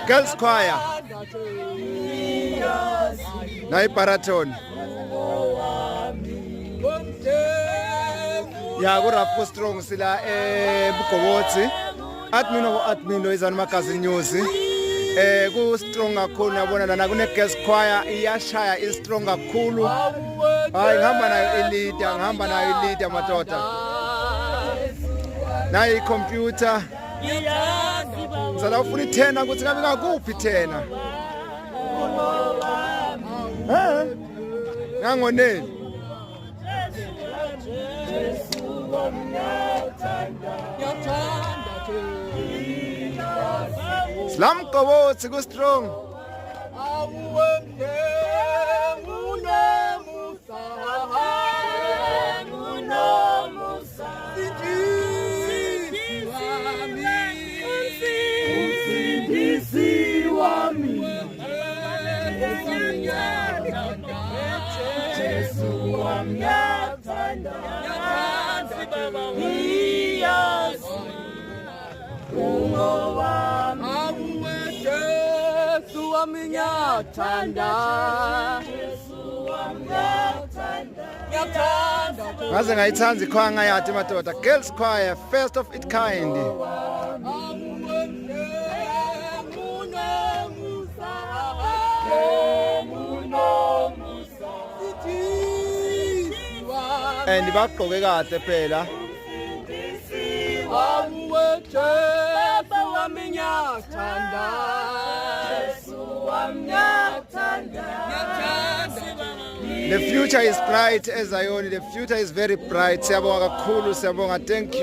Girls Choir nayi baraton ya ku Rafu Strong sila eBugobotsi admin lo izana magazine news ku strong kakhulu yabona lana kune Girls Choir iyashaya is strong kakhulu hayi ngihamba nayo leader madoda nayi computer ngizala ufuna i10 ukuthi kabe kakuphi 10 ngangoneni Slam Gobotsi ku strong ngaze ngayithanda ikhwaya ngayathi madoda Girls Choir first of its kind and bagqoke kahle phela The future is bright eZion, the future is very bright. Siyabonga kakhulu, siyabonga, thank you.